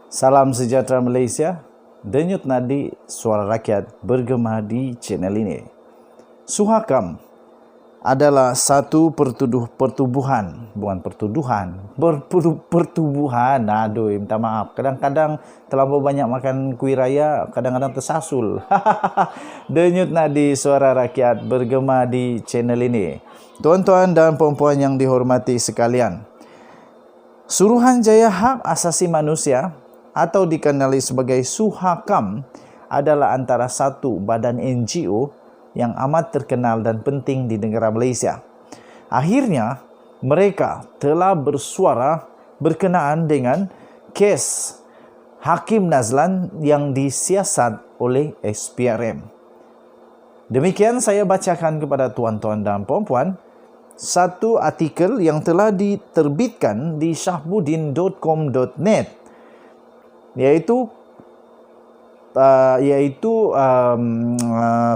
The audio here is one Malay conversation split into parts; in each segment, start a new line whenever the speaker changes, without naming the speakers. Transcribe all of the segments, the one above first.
Salam sejahtera Malaysia. Denyut nadi suara rakyat bergema di channel ini. Suhakam adalah satu pertubuhan. Aduh, minta maaf. Kadang-kadang terlalu banyak makan kuih raya, kadang-kadang tersasul. Denyut nadi suara rakyat bergema di channel ini. Tuan-tuan dan puan-puan yang dihormati sekalian, Suruhanjaya Hak Asasi Manusia atau dikenali sebagai Suhakam adalah antara satu badan NGO yang amat terkenal dan penting di negara Malaysia. Akhirnya, mereka telah bersuara berkenaan dengan kes Hakim Nazlan yang disiasat oleh SPRM. Demikian saya bacakan kepada tuan-tuan dan puan-puan satu artikel yang telah diterbitkan di shahbudin.com.net yaitu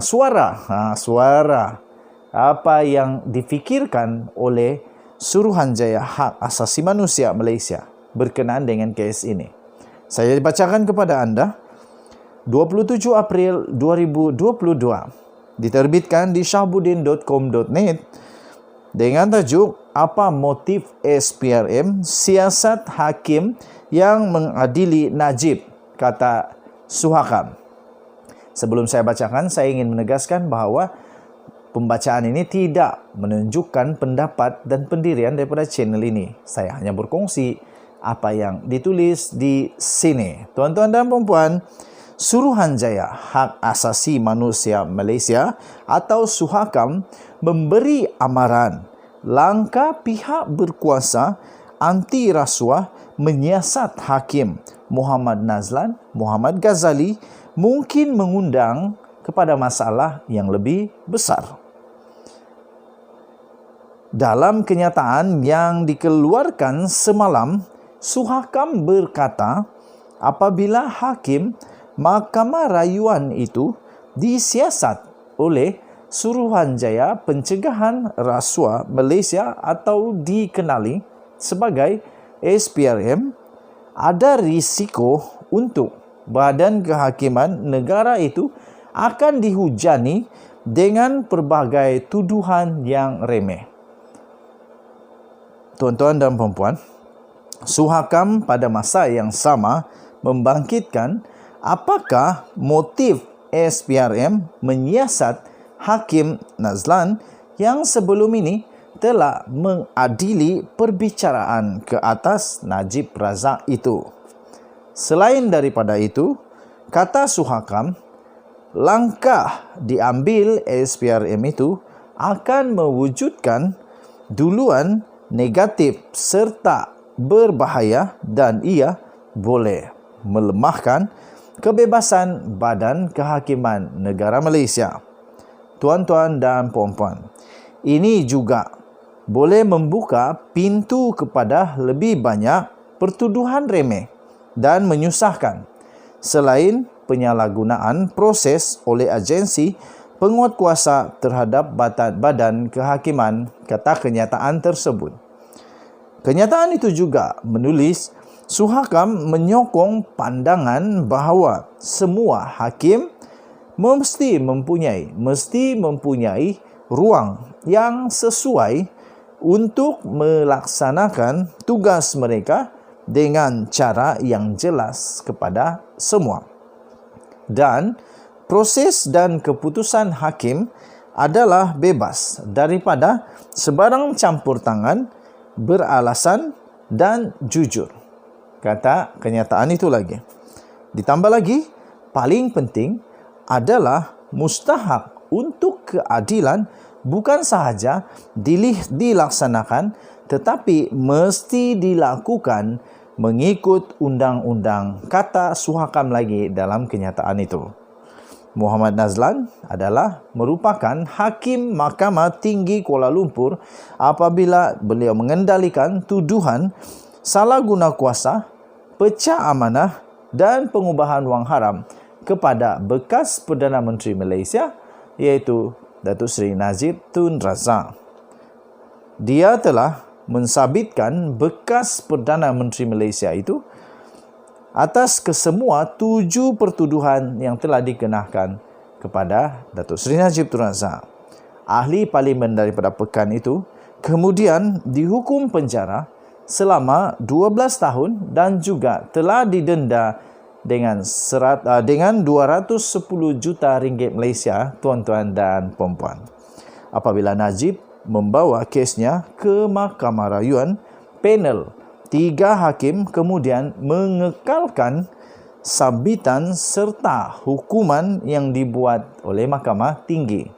suara apa yang difikirkan oleh Suruhanjaya Hak Asasi Manusia Malaysia berkenaan dengan kes ini. Saya bacakan kepada anda. 27 April 2022 diterbitkan di shahbudin.com.net dengan tajuk Apa Motif SPRM Siasat Hakim yang Mengadili Najib, kata Suhakam. Sebelum saya bacakan, saya ingin menegaskan bahawa pembacaan ini tidak menunjukkan pendapat dan pendirian daripada channel ini. Saya hanya berkongsi apa yang ditulis di sini. Tuan-tuan dan puan-puan, Suruhanjaya Hak Asasi Manusia Malaysia atau Suhakam memberi amaran langkah pihak berkuasa anti rasuah menyiasat Hakim Muhammad Nazlan, Muhammad Ghazali mungkin mengundang kepada masalah yang lebih besar. Dalam kenyataan yang dikeluarkan semalam, Suhakam berkata apabila Hakim Mahkamah Rayuan itu disiasat oleh Suruhanjaya Pencegahan Rasuah Malaysia atau dikenali sebagai SPRM, ada risiko untuk badan kehakiman negara itu akan dihujani dengan pelbagai tuduhan yang remeh. Tuan-tuan dan puan-puan, Suhakam pada masa yang sama membangkitkan apakah motif SPRM menyiasat Hakim Nazlan yang sebelum ini telah mengadili perbicaraan ke atas Najib Razak itu. Selain daripada itu, kata Suhakam, langkah diambil SPRM itu akan mewujudkan duluan negatif serta berbahaya dan ia boleh melemahkan kebebasan Badan Kehakiman Negara Malaysia. Tuan-tuan dan puan-puan, ini juga boleh membuka pintu kepada lebih banyak pertuduhan remeh dan menyusahkan selain penyalahgunaan proses oleh agensi penguatkuasa terhadap badan kehakiman, kata kenyataan tersebut. Kenyataan itu juga menulis Suhakam menyokong pandangan bahawa semua hakim mesti mempunyai ruang yang sesuai untuk melaksanakan tugas mereka dengan cara yang jelas kepada semua. Dan proses dan keputusan hakim adalah bebas daripada sebarang campur tangan, beralasan dan jujur, kata kenyataan itu lagi. Ditambah lagi, paling penting adalah mustahak untuk keadilan bukan sahaja dilaksanakan tetapi mesti dilakukan mengikut undang-undang, kata Suhakam lagi dalam kenyataan itu. Muhammad Nazlan adalah merupakan Hakim Mahkamah Tinggi Kuala Lumpur apabila beliau mengendalikan tuduhan salah guna kuasa, pecah amanah dan pengubahan wang haram kepada bekas Perdana Menteri Malaysia iaitu Datuk Seri Najib Tun Razak. Dia telah mensabitkan bekas Perdana Menteri Malaysia itu atas kesemua 7 pertuduhan yang telah dikenakan kepada Datuk Seri Najib Tun Razak. Ahli parlimen daripada pekan itu kemudian dihukum penjara selama 12 tahun dan juga telah didenda dengan 210 juta ringgit Malaysia, tuan-tuan dan puan-puan. Apabila Najib membawa kesnya ke Mahkamah Rayuan, panel 3 hakim kemudian mengekalkan sabitan serta hukuman yang dibuat oleh Mahkamah Tinggi.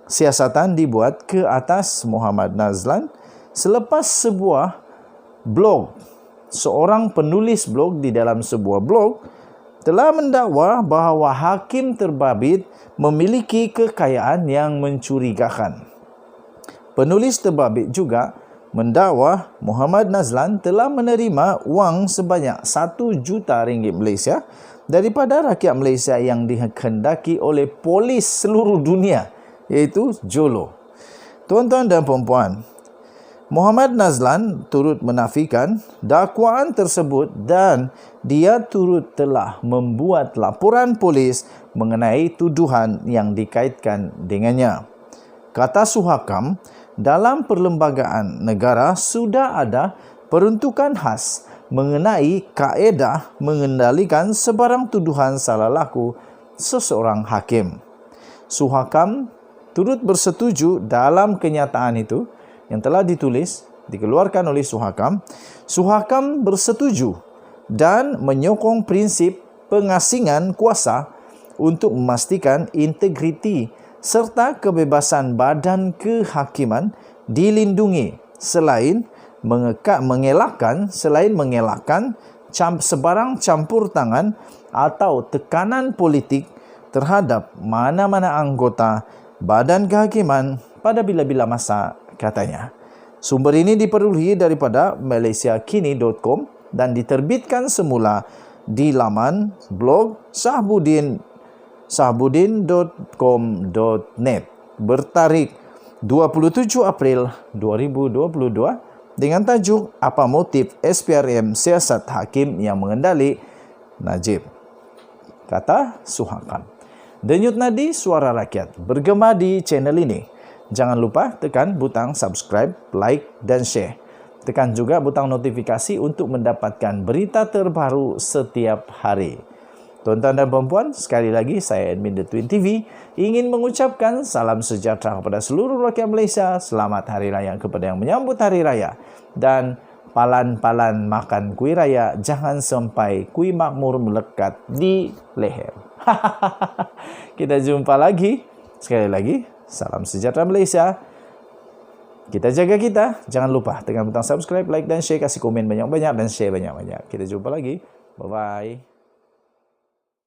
Siasatan dibuat ke atas Muhammad Nazlan selepas sebuah blog, seorang penulis blog di dalam sebuah blog telah mendakwa bahawa hakim terbabit memiliki kekayaan yang mencurigakan. Penulis terbabit juga mendakwa Muhammad Nazlan telah menerima wang sebanyak 1 juta ringgit Malaysia daripada rakyat Malaysia yang dikehendaki oleh polis seluruh dunia, iaitu JOLO. Tuan-tuan dan puan-puan, Muhammad Nazlan turut menafikan dakwaan tersebut dan dia turut telah membuat laporan polis mengenai tuduhan yang dikaitkan dengannya. Kata Suhakam, dalam perlembagaan negara sudah ada peruntukan khas mengenai kaedah mengendalikan sebarang tuduhan salah laku seseorang hakim. Suhakam turut bersetuju dalam kenyataan itu yang telah dikeluarkan oleh Suhakam. Suhakam bersetuju dan menyokong prinsip pengasingan kuasa untuk memastikan integriti serta kebebasan badan kehakiman dilindungi selain mengelakkan sebarang campur tangan atau tekanan politik terhadap mana-mana anggota badan kehakiman pada bila-bila masa, katanya. Sumber ini diperolehi daripada malaysiakini.com dan diterbitkan semula di laman blog sahbudin.com.net bertarikh 27 April 2022 dengan tajuk "Apa Motif SPRM Siasat Hakim yang Mengendali Najib?" Kata Suhakam. Denyut nadi suara rakyat bergema di channel ini. Jangan lupa tekan butang subscribe, like dan share. Tekan juga butang notifikasi untuk mendapatkan berita terbaru setiap hari. Tuan-tuan dan puan-puan, sekali lagi saya admin The Twin TV ingin mengucapkan salam sejahtera kepada seluruh rakyat Malaysia. Selamat Hari Raya kepada yang menyambut Hari Raya. Dan palan-palan makan kuih raya, jangan sampai kuih makmur melekat di leher. Kita jumpa lagi. Sekali lagi, salam sejahtera Malaysia. Kita jaga kita. Jangan lupa tekan butang subscribe, like dan share. Kasih komen banyak-banyak dan share banyak-banyak. Kita jumpa lagi. Bye-bye.